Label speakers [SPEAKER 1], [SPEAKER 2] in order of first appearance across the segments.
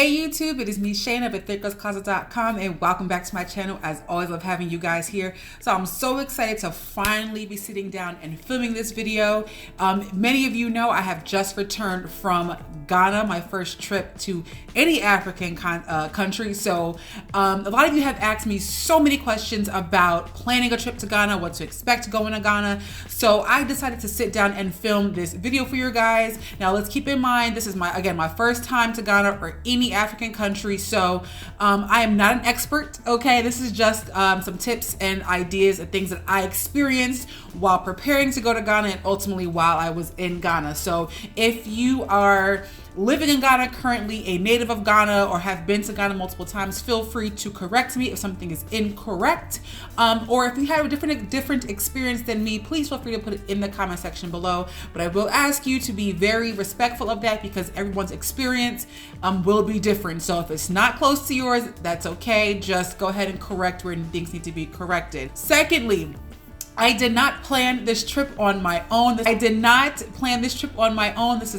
[SPEAKER 1] Hey YouTube, it is me Shayna of vaccination.com and welcome back to my channel. As always, love having you guys here. So I'm so excited to finally be sitting down and filming this video. Many of you know I have just returned from Ghana, my first trip to any African country. So a lot of you have asked me so many questions about planning a trip to Ghana, what to expect going to Ghana. So I decided to sit down and film this video for you guys. Now let's keep in mind, this is my first time to Ghana or any African country. So I am not an expert, okay? This is just some tips and ideas and things that I experienced while preparing to go to Ghana and ultimately while I was in Ghana. So if you are living in Ghana currently, a native of Ghana, or have been to Ghana multiple times, feel free to correct me if something is incorrect. Or if you have a different experience than me, please feel free to put it in the comment section below. But I will ask you to be very respectful of that because everyone's experience will be different. So if it's not close to yours, that's okay. Just go ahead and correct where things need to be corrected. Secondly, I did not plan this trip on my own. This is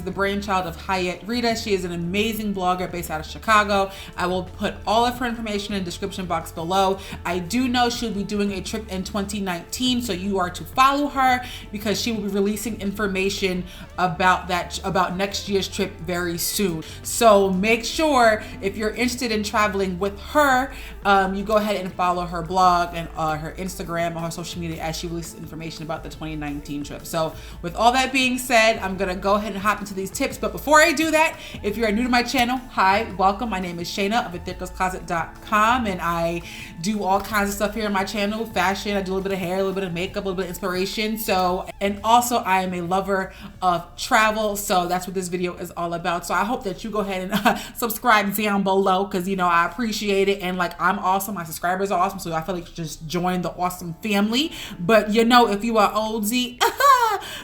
[SPEAKER 1] the brainchild of Hayat Rita. She is an amazing blogger based out of Chicago. I will put all of her information in the description box below. I do know she'll be doing a trip in 2019, so you are to follow her because she will be releasing information about next year's trip very soon. So make sure if you're interested in traveling with her, you go ahead and follow her blog and her Instagram or her social media as she releases information about the 2019 trip. So with all that being said, I'm gonna go ahead and hop into these tips. But before I do that, if you are new to my channel, hi, welcome. My name is Shayna of vaccination.com and I do all kinds of stuff here on my channel. Fashion, I do a little bit of hair, a little bit of makeup, a little bit of inspiration. So, and also I am a lover of travel. So that's what this video is all about. So I hope that you go ahead and subscribe down below because you know I appreciate it. And like I'm awesome, my subscribers are awesome. So I feel like you just join the awesome family. But you know, if you are oldie,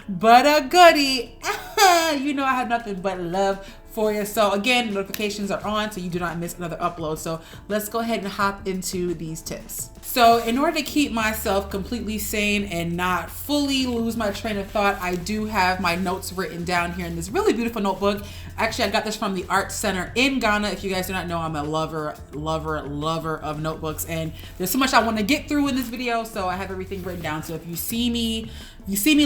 [SPEAKER 1] but a goodie, you know I have nothing but love for you. So again, notifications are on so you do not miss another upload. So let's go ahead and hop into these tips. So in order to keep myself completely sane and not fully lose my train of thought, I do have my notes written down here in this really beautiful notebook. Actually, I got this from the Art Center in Ghana. If you guys do not know, I'm a lover of notebooks, and there's so much I want to get through in this video, so I have everything written down. So if you see me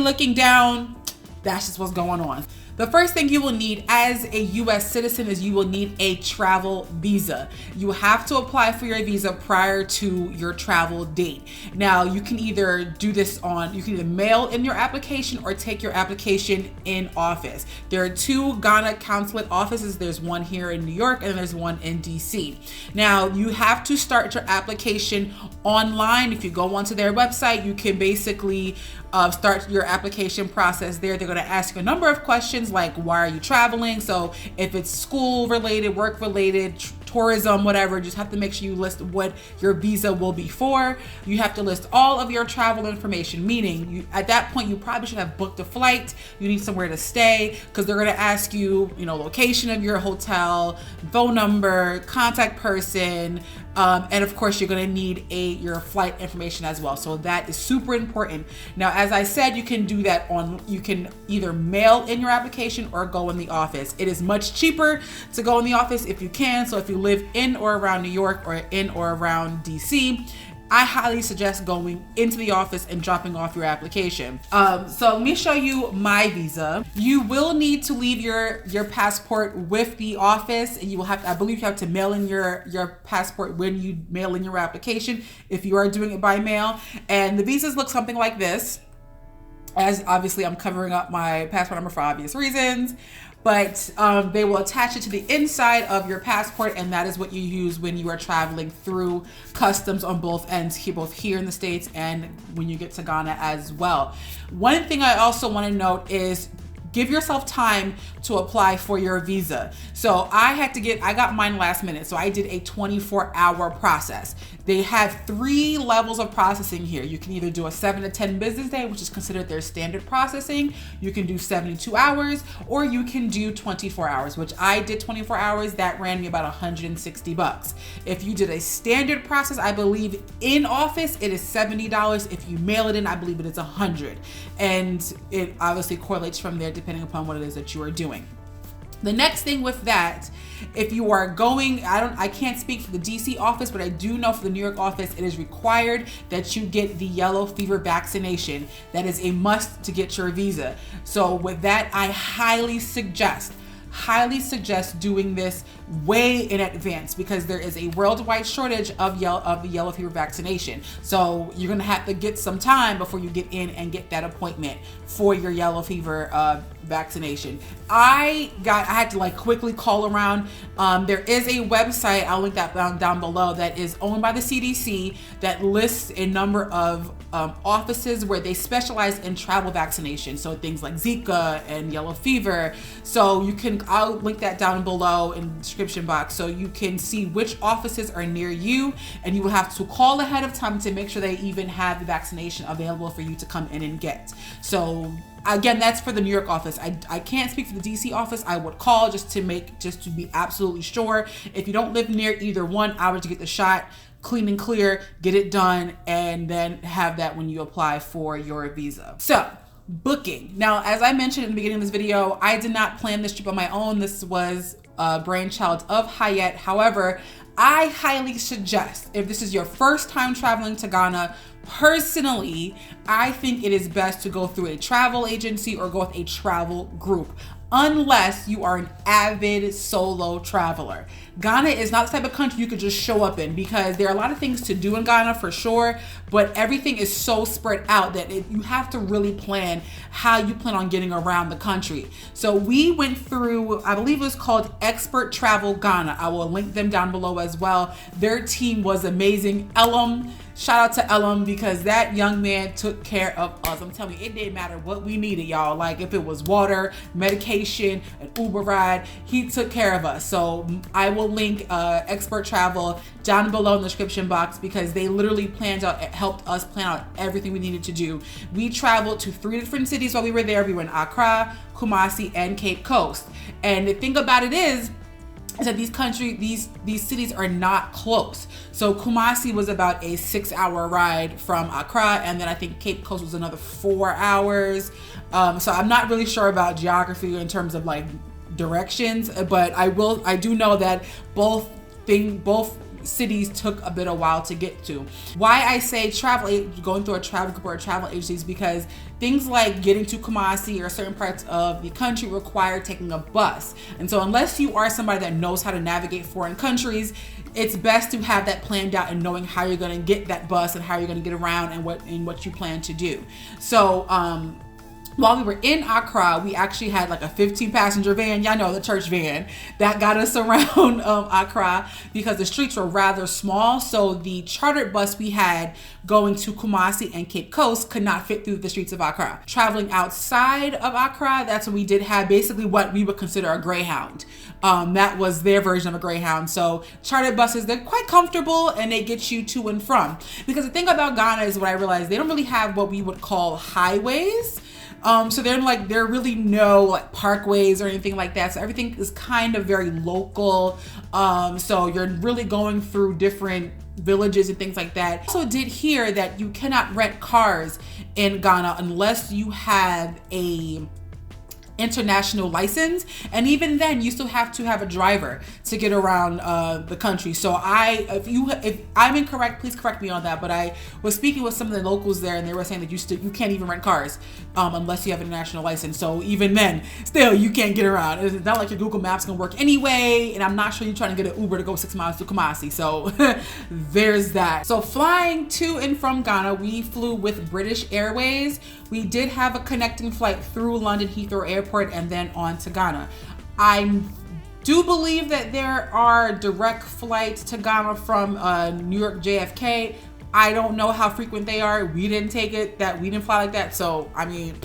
[SPEAKER 1] looking down, that's just what's going on. The first thing you will need as a US citizen is you will need a travel visa. You have to apply for your visa prior to your travel date. Now, you can either do this you can either mail in your application or take your application in office. There are two Ghana consulate offices. There's one here in New York and there's one in DC. Now, you have to start your application online. If you go onto their website, you can basically start your application process there. They're going to ask you a number of questions like, why are you traveling? So if it's school related, work related, tourism, whatever, just have to make sure you list what your visa will be for. You have to list all of your travel information, meaning at that point, you probably should have booked a flight. You need somewhere to stay because they're going to ask you, location of your hotel, phone number, contact person, and of course, you're going to need your flight information as well. So that is super important. Now, as I said, you can do that you can either mail in your application or go in the office. It is much cheaper to go in the office if you can. So if you live in or around New York or in or around DC, I highly suggest going into the office and dropping off your application. So let me show you my visa. You will need to leave your passport with the office, and you will have, I believe you have to mail in your passport when you mail in your application if you are doing it by mail. And the visas look something like this. As obviously I'm covering up my passport number for obvious reasons. But they will attach it to the inside of your passport, and that is what you use when you are traveling through customs on both ends, both here in the States and when you get to Ghana as well. One thing I also want to note is give yourself time to apply for your visa. So I got mine last minute. So I did a 24-hour process. They have 3 levels of processing here. You can either do a 7 to 10 business day, which is considered their standard processing. You can do 72 hours, or you can do 24 hours, which I did 24 hours. That ran me about $160. If you did a standard process, I believe in office, it is $70. If you mail it in, I believe it is $100. And it obviously correlates from there depending upon what it is that you are doing. The next thing with that, if you are going, I can't speak for the DC office, but I do know for the New York office, it is required that you get the yellow fever vaccination. That is a must to get your visa. So with that, I highly suggest doing this way in advance, because there is a worldwide shortage of the yellow fever vaccination. So you're gonna have to get some time before you get in and get that appointment for your yellow fever vaccination. I had to like quickly call around. There is a website, I'll link that down below, that is owned by the CDC that lists a number of offices where they specialize in travel vaccination. So things like Zika and yellow fever. So I'll link that down below in the description box, so you can see which offices are near you, and you will have to call ahead of time to make sure they even have the vaccination available for you to come in and get. So again, that's for the New York office. I can't speak for the DC office. I would call just to be absolutely sure. If you don't live near either one, I would get the shot, clean and clear, get it done, and then have that when you apply for your visa. So booking. Now, as I mentioned in the beginning of this video, I did not plan this trip on my own. This was a brainchild of Hayat. However, I highly suggest, if this is your first time traveling to Ghana, personally, I think it is best to go through a travel agency or go with a travel group, unless you are an avid solo traveler. Ghana is not the type of country you could just show up in, because there are a lot of things to do in Ghana for sure, but everything is so spread out that you have to really plan how you plan on getting around the country. So we went through, I believe it was called Expert Travel Ghana. I will link them down below as well. Their team was amazing. Elam, shout out to Elam, because that young man took care of us. I'm telling you, it didn't matter what we needed, y'all. Like if it was water, medication, an Uber ride, he took care of us. So I will link Expert Travel down below in the description box, because they literally helped us plan out everything we needed to do. We traveled to 3 different cities while we were there. We were in Accra, Kumasi, and Cape Coast. And the thing about it is that these cities are not close. So Kumasi was about a 6-hour ride from Accra, and then I think Cape Coast was another 4 hours. So I'm not really sure about geography in terms of like directions, but I do know that both cities took a bit of while to get to. Why I say going through a travel group or a travel agency is because things like getting to Kumasi or certain parts of the country require taking a bus. And so unless you are somebody that knows how to navigate foreign countries, it's best to have that planned out and knowing how you're going to get that bus and how you're going to get around and what you plan to do. So while we were in Accra, we actually had like a 15-passenger van, y'all know, the church van, that got us around Accra, because the streets were rather small. So the chartered bus we had going to Kumasi and Cape Coast could not fit through the streets of Accra. Traveling outside of Accra, that's when we did have basically what we would consider a Greyhound. That was their version of a Greyhound. So chartered buses, they're quite comfortable and they get you to and from. Because the thing about Ghana is what I realized, they don't really have what we would call highways. So there are really no like parkways or anything like that. So everything is kind of very local. So you're really going through different villages and things like that. I also did hear that you cannot rent cars in Ghana unless you have a international license, and even then you still have to have a driver to get around the country. So if I'm incorrect, please correct me on that, but I was speaking with some of the locals there and they were saying that you can't even rent cars unless you have an international license. So even then, still you can't get around. It's not like your Google Maps can work anyway, and I'm not sure you're trying to get an Uber to go 6 miles to Kumasi. So there's that. So flying to and from Ghana, we flew with British Airways. We did have a connecting flight through London Heathrow Airport and then on to Ghana. I do believe that there are direct flights to Ghana from New York JFK. I don't know how frequent they are. We didn't we didn't fly like that. So, I mean,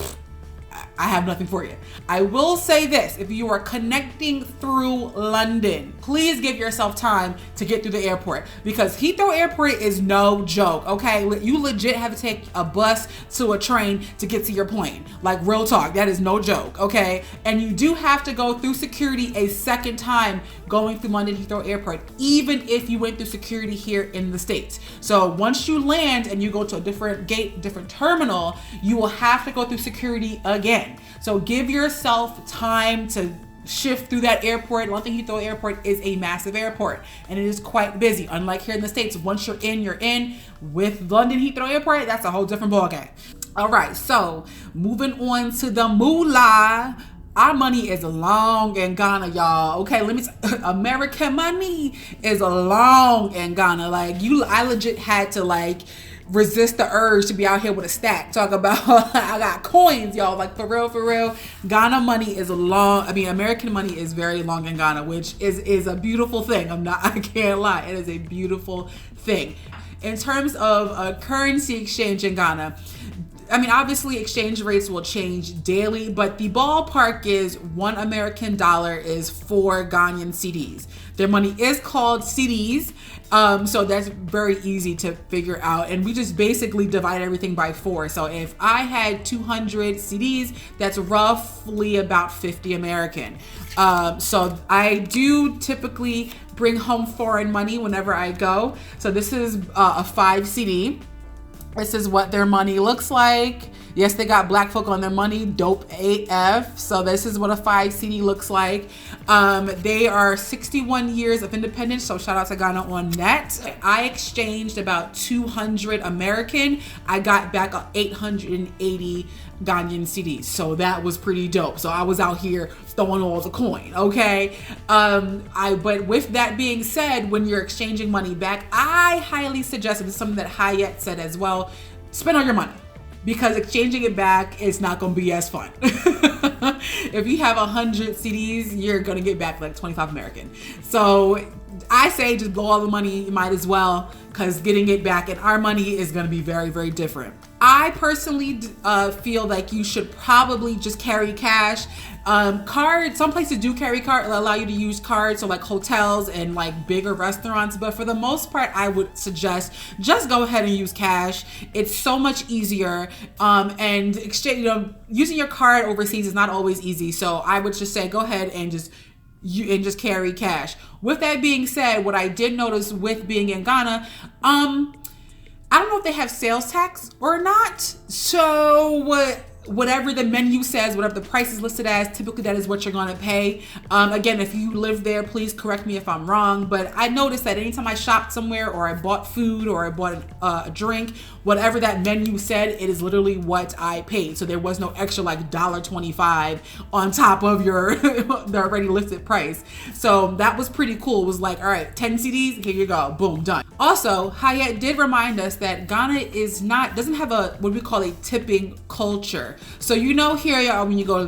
[SPEAKER 1] I have nothing for you. I will say this, if you are connecting through London, please give yourself time to get through the airport, because Heathrow Airport is no joke, okay? You legit have to take a bus to a train to get to your plane. Like, real talk, that is no joke, okay? And you do have to go through security a second time going through London Heathrow Airport, even if you went through security here in the States. So once you land and you go to a different gate, different terminal, you will have to go through security again. So give yourself time to shift through that airport. London Heathrow Airport is a massive airport and it is quite busy. Unlike here in the States, once you're in, you're in. With London Heathrow Airport, that's a whole different ballgame. All right, so moving on to the moolah. Our money is long in Ghana, y'all. Okay, American money is long in Ghana. Like I legit had to like resist the urge to be out here with a stack. Talk about I got coins, y'all. Like for real. Ghana money is American money is very long in Ghana, which is a beautiful thing. I can't lie. It is a beautiful thing. In terms of currency exchange in Ghana, obviously exchange rates will change daily, but the ballpark is $1 American is 4 Ghanaian cedis. Their money is called cedis, so that's very easy to figure out. And we just basically divide everything by 4. So if I had 200 cedis, that's roughly about 50 American. So I do typically bring home foreign money whenever I go. So this is a 5 CD. This is what their money looks like. Yes, they got black folk on their money, dope AF. So this is what a 5 CD looks like. They are 61 years of independence, so shout out to Ghana on that. I exchanged about 200 American. I got back 880 Ghanaian cedis, so that was pretty dope. So I was out here throwing all the coin, okay? But with that being said, when you're exchanging money back, I highly suggest, and it's something that Hayat said as well, spend all your money, because exchanging it back is not going to be as fun. If you have 100 CDs, you're going to get back like 25 American. So I say just blow all the money, you might as well, because getting it back in our money is going to be very, very different. I personally feel like you should probably just carry cash. Cards, some places do carry cards, allow you to use cards, so like hotels and like bigger restaurants, but for the most part, I would suggest just go ahead and use cash. It's so much easier, and exchange, using your card overseas is not always easy, so I would just say go ahead and just carry cash. With that being said, what I did notice with being in Ghana, I don't know if they have sales tax or not. So whatever the menu says, whatever the price is listed as, typically that is what you're going to pay. Again, if you live there, please correct me if I'm wrong, but I noticed that anytime I shopped somewhere or I bought food or I bought a drink, whatever that menu said, it is literally what I paid. So there was no extra like $1.25 on top of your the already listed price. So that was pretty cool. It was like, all right, 10 CDs, here you go, boom, done. Also, Hayat did remind us that Ghana doesn't have what we call a tipping culture. So here when you go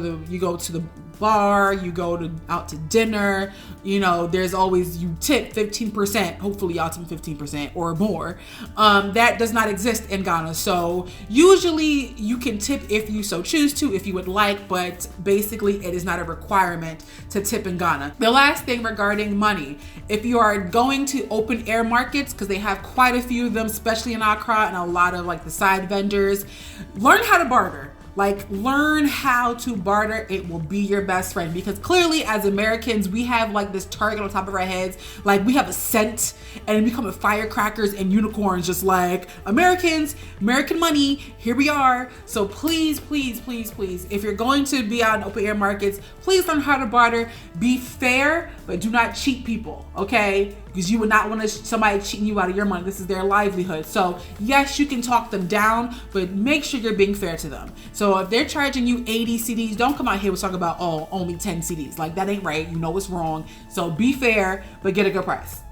[SPEAKER 1] to the bar, you go out to dinner, there's always, you tip 15%, hopefully y'all tip 15% or more. That does not exist in Ghana. So usually you can tip if you so choose to, if you would like, but basically it is not a requirement to tip in Ghana. The last thing regarding money, if you are going to open air markets, because they have quite a few of them, especially in Accra, and a lot of like the side vendors, learn how to barter. Learn how to barter. It will be your best friend, because clearly as Americans, we have like this target on top of our heads. Like we have a scent and we come with firecrackers and unicorns, just like Americans, American money, here we are. So please, if you're going to be out in open air markets, please learn how to barter. Be fair, but do not cheat people, okay? Because you would not want somebody cheating you out of your money. This is their livelihood. So yes, you can talk them down, but make sure you're being fair to them. So if they're charging you 80 CDs, don't come out here and talk about, only 10 CDs. Like that ain't right. It's wrong. So be fair, but get a good price.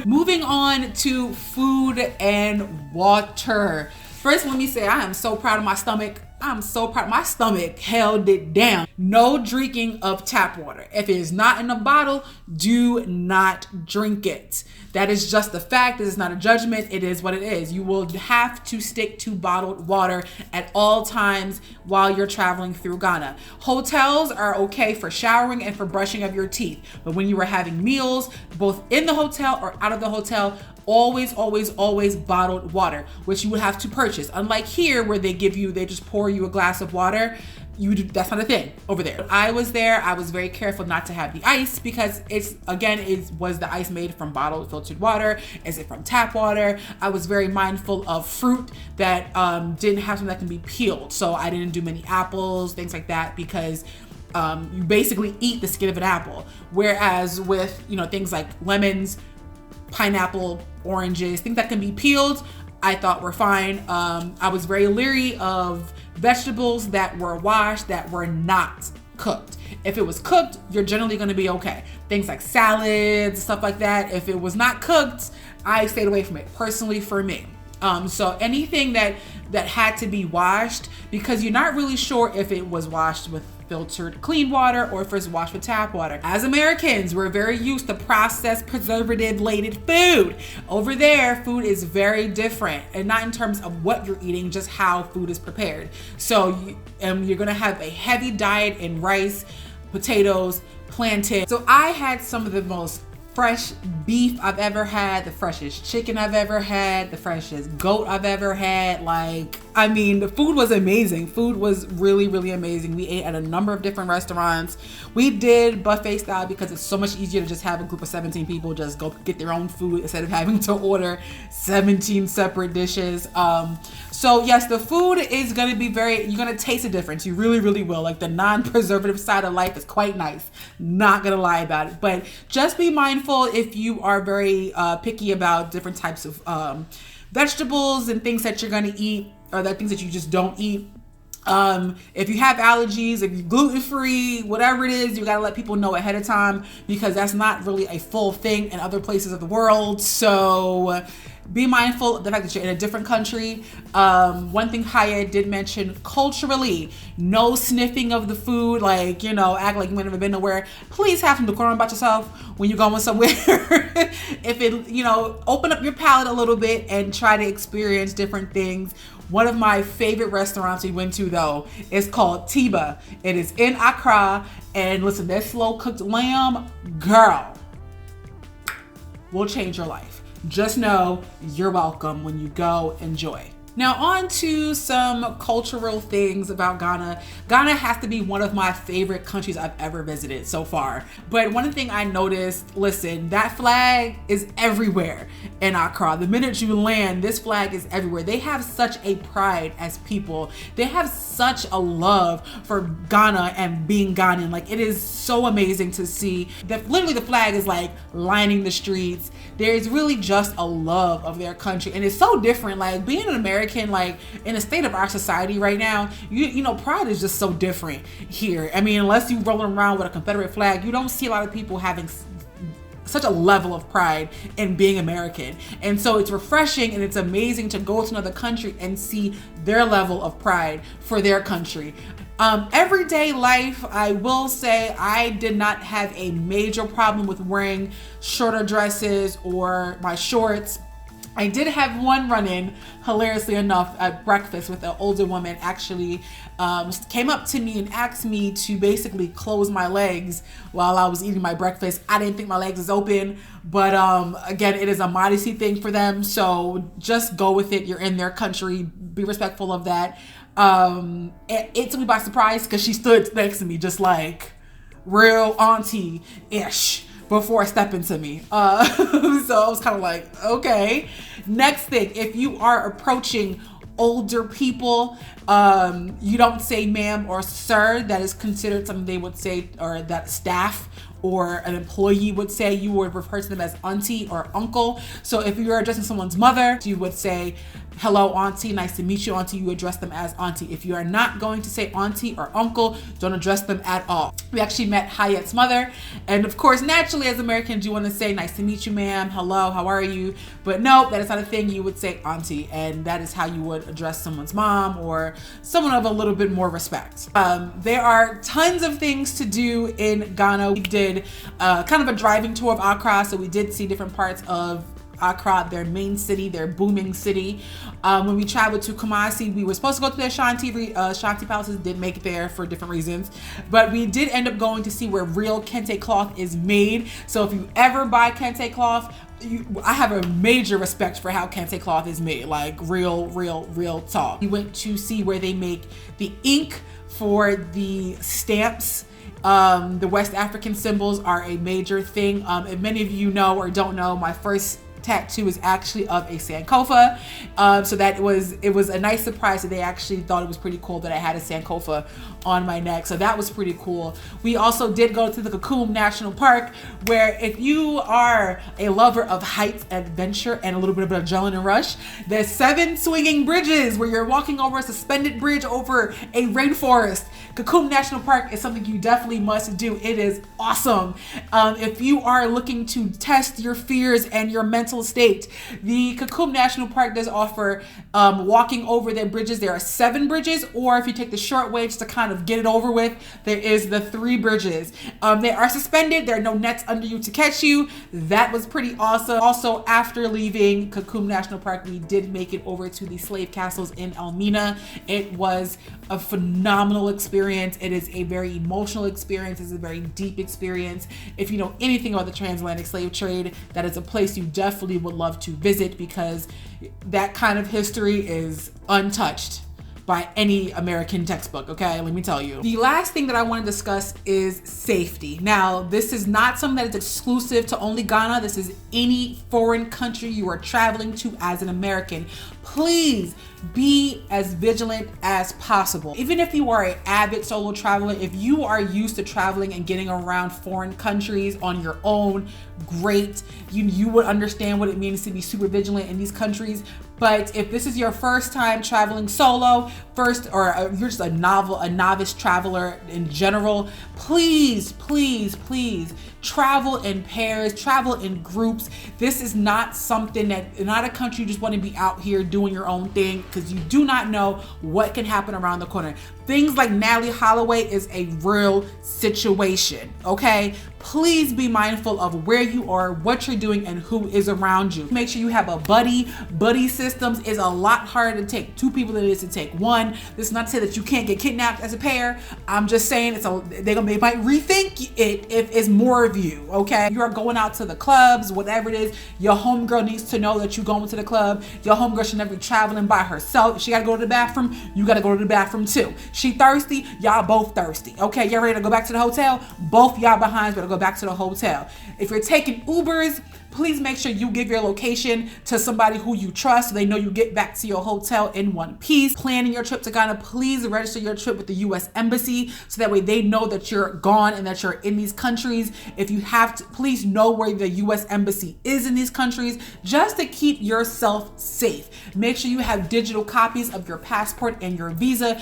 [SPEAKER 1] Moving on to food and water. First, let me say I am so proud of my stomach. I'm so proud. My stomach held it down. No drinking of tap water. If it is not in a bottle, do not drink it. That is just a fact. This is not a judgment. It is what it is. You will have to stick to bottled water at all times while you're traveling through Ghana. Hotels are okay for showering and for brushing of your teeth. But when you are having meals, both in the hotel or out of the hotel, always bottled water, which you would have to purchase. Unlike here where they just pour you a glass of water, that's not a thing over there. I was there, I was very careful not to have the ice, because was the ice made from bottled filtered water? Is it from tap water? I was very mindful of fruit that didn't have something that can be peeled. So I didn't do many apples, things like that, because You basically eat the skin of an apple. Whereas with, things like lemons, pineapple, oranges, things that can be peeled, I thought were fine. I was very leery of vegetables that were washed that were not cooked. If it was cooked, you're generally going to be okay. Things like salads, stuff like that. If it was not cooked, I stayed away from it, personally, for me. So anything that had to be washed, because you're not really sure if it was washed with filtered clean water or if it's washed with tap water. As Americans, we're very used to processed, preservative-laden food. Over there, food is very different, and not in terms of what you're eating, just how food is prepared. So you're gonna have a heavy diet in rice, potatoes, plantain. So I had some of the most fresh beef I've ever had, the freshest chicken I've ever had, the freshest goat I've ever had. The food was amazing. Food was really, really amazing. We ate at a number of different restaurants. We did buffet style because it's so much easier to just have a group of 17 people just go get their own food instead of having to order 17 separate dishes. So yes, the food is going to be you're going to taste a difference. You really, really will. Like, the non-preservative side of life is quite nice. Not going to lie about it. But just be mindful if you are very picky about different types of vegetables and things that you're going to eat, or that things that you just don't eat. If you have allergies, if you're gluten-free, whatever it is, you got to let people know ahead of time, because that's not really a full thing in other places of the world. So be mindful of the fact that you're in a different country. One thing Haya did mention, culturally, no sniffing of the food, act like you've never been nowhere. Please have some decorum about yourself when you're going somewhere. Open up your palate a little bit and try to experience different things. One of my favorite restaurants we went to, though, is called Tiba. It is in Accra, and listen, their slow cooked lamb, girl, will change your life. Just know you're welcome when you go. Enjoy. Now on to some cultural things about Ghana. Ghana has to be one of my favorite countries I've ever visited so far. But one thing I noticed, listen, that flag is everywhere in Accra. The minute you land, this flag is everywhere. They have such a pride as people. They have such a love for Ghana and being Ghanaian. Like, it is so amazing to see that literally the flag is like lining the streets. There's really just a love of their country. And it's so different. Like, being an American, like, in the state of our society right now, pride is just so different here. I mean, unless you're rolling around with a Confederate flag, you don't see a lot of people having such a level of pride in being American. And so it's refreshing and it's amazing to go to another country and see their level of pride for their country. Everyday life, I will say I did not have a major problem with wearing shorter dresses or my shorts. I did have one run-in, hilariously enough, at breakfast with an older woman. Actually came up to me and asked me to basically close my legs while I was eating my breakfast. I didn't think my legs was open, but again, it is a modesty thing for them, so just go with it. You're in their country, be respectful of that. It took me by surprise because she stood next to me just like real auntie-ish before stepping to me. So I was kind of like, okay. Next thing, if you are approaching older people, you don't say ma'am or sir. That is considered something they would say, or that staff or an employee would say. You would refer to them as auntie or uncle. So if you're addressing someone's mother, you would say, hello, auntie, nice to meet you, auntie. You address them as auntie. If you are not going to say auntie or uncle, don't address them at all. We actually met Hyatt's mother. And of course, naturally, as Americans, you want to say, nice to meet you, ma'am. Hello, how are you? But no, that is not a thing. You would say auntie. And that is how you would address someone's mom or someone of a little bit more respect. There are tons of things to do in Ghana. We did kind of a driving tour of Accra. So we did see different parts of Accra, their main city, their booming city. When we traveled to Kumasi, we were supposed to go to the Ashanti palaces, didn't make it there for different reasons, but we did end up going to see where real kente cloth is made. So if you ever buy kente cloth, I have a major respect for how kente cloth is made, like real talk. We went to see where they make the ink for the stamps. The West African symbols are a major thing. If many of you know or don't know, my first tattoo is actually of a Sankofa. So it was a nice surprise that they actually thought it was pretty cool that I had a Sankofa on my neck. So that was pretty cool. We also did go to the Cocoon National Park, where if you are a lover of heights, adventure, and a little bit of adrenaline rush, there's 7 swinging bridges where you're walking over a suspended bridge over a rainforest. Cocoon National Park is something you definitely must do. It is awesome. If you are looking to test your fears and your mental state, the Cocoon National Park does offer walking over the bridges. There are 7 bridges, or if you take the short way just to kind of get it over with, there is the 3 bridges. They are suspended. There are no nets under you to catch you. That was pretty awesome. Also, after leaving Cocoon National Park, we did make it over to the slave castles in Elmina. It was a phenomenal experience. It is a very emotional experience. It's a very deep experience. If you know anything about the transatlantic slave trade, that is a place you definitely would love to visit, because that kind of history is untouched by any American textbook, okay? Let me tell you. The last thing that I want to discuss is safety. Now, this is not something that is exclusive to only Ghana. This is any foreign country you are traveling to as an American. Please be as vigilant as possible. Even if you are an avid solo traveler, if you are used to traveling and getting around foreign countries on your own, great. You would understand what it means to be super vigilant in these countries. But if this is your first time traveling solo, or you're just a novice traveler in general, please travel in pairs, travel in groups. This is not not a country you just want to be out here doing your own thing, because you do not know what can happen around the corner. Things like Natalee Holloway is a real situation, okay? Please be mindful of where you are, what you're doing, and who is around you. Make sure you have a buddy. Buddy systems is a lot harder to take 2 people than it is to take 1. This is not to say that you can't get kidnapped as a pair. I'm just saying they might rethink it if it's more of you, okay? You are going out to the clubs, whatever it is, your homegirl needs to know that you're going to the club. Your homegirl should never be traveling by herself. If she gotta go to the bathroom, you gotta go to the bathroom too. She thirsty, y'all both thirsty, okay? Y'all ready to go back to the hotel? Both y'all behinds better go back to the hotel. If you're taking Ubers, please make sure you give your location to somebody who you trust so they know you get back to your hotel in one piece. Planning your trip to Ghana, please register your trip with the U.S. Embassy so that way they know that you're gone and that you're in these countries. If you have to, please know where the U.S. Embassy is in these countries, just to keep yourself safe. Make sure you have digital copies of your passport and your visa.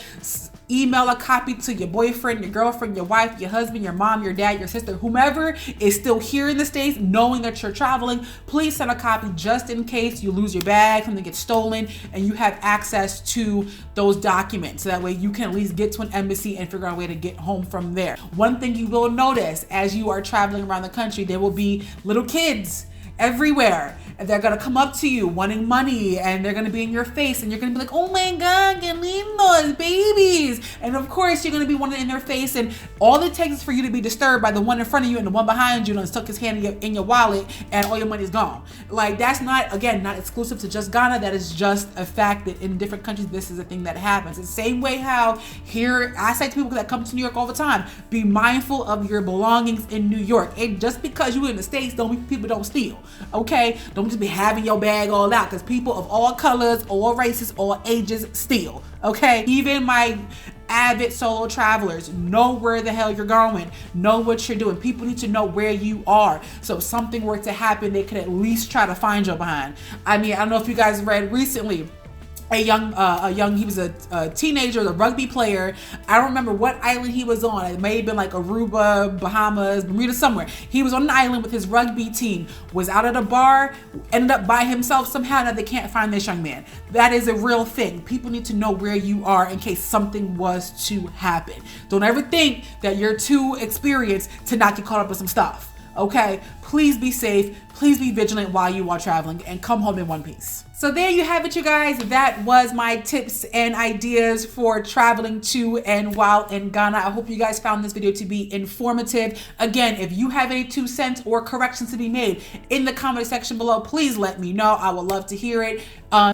[SPEAKER 1] Email a copy to your boyfriend, your girlfriend, your wife, your husband, your mom, your dad, your sister, whomever is still here in the States, knowing that you're traveling. Please send a copy just in case you lose your bag, something gets stolen, and you have access to those documents. So that way you can at least get to an embassy and figure out a way to get home from there. One thing you will notice as you are traveling around the country, there will be little kids everywhere, and they're gonna come up to you wanting money, and they're gonna be in your face, and you're gonna be like, oh my god, que lindos, babies. And of course you're gonna be wanting in their face, and all it takes is for you to be disturbed by the one in front of you and the one behind you and stuck his hand in your wallet, and all your money's gone. Like, that's not exclusive to just Ghana. That is just a fact that in different countries this is a thing that happens. The same way how here I say to people that come to New York all the time, be mindful of your belongings in New York. And just because you're in the States don't mean people don't steal. Okay, don't just be having your bag all out, because people of all colors, all races, all ages steal. Okay, even my avid solo travelers, know where the hell you're going, know what you're doing. People need to know where you are, so if something were to happen, they could at least try to find you behind. I mean, I don't know if you guys read recently, he was a teenager, a rugby player. I don't remember what island he was on. It may have been like Aruba, Bahamas, Bermuda, somewhere. He was on an island with his rugby team, was out at a bar, ended up by himself somehow. Now they can't find this young man. That is a real thing. People need to know where you are in case something was to happen. Don't ever think that you're too experienced to not get caught up with some stuff. Okay, please be safe, please be vigilant while you are traveling, and come home in one piece. So there you have it, you guys. That was my tips and ideas for traveling to and while in Ghana. I hope you guys found this video to be informative. Again, if you have any 2 cents or corrections to be made in the comment section below, please let me know. I would love to hear it.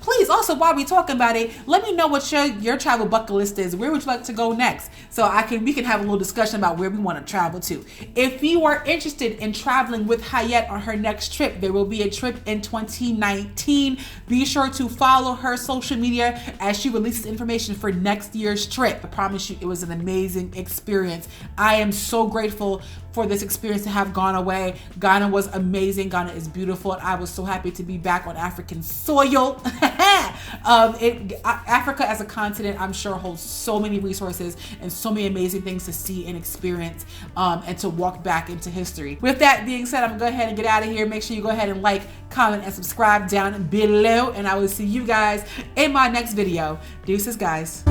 [SPEAKER 1] Please also, while we're talking about it, let me know what your travel bucket list is. Where would you like to go next? So we can have a little discussion about where we want to travel to. If you are interested in traveling with Hayat on her next trip. There will be a trip in 2019. Be sure to follow her social media as she releases information for next year's trip. I promise you, it was an amazing experience. I am so grateful for this experience to have gone away. Ghana was amazing. Ghana is beautiful, and I was so happy to be back on African soil. Africa as a continent, I'm sure, holds so many resources and so many amazing things to see and experience, and to walk back into history. With that being said, I'm gonna go ahead and get out of here. Make sure you go ahead and like, comment, and subscribe down below, and I will see you guys in my next video. Deuces, guys.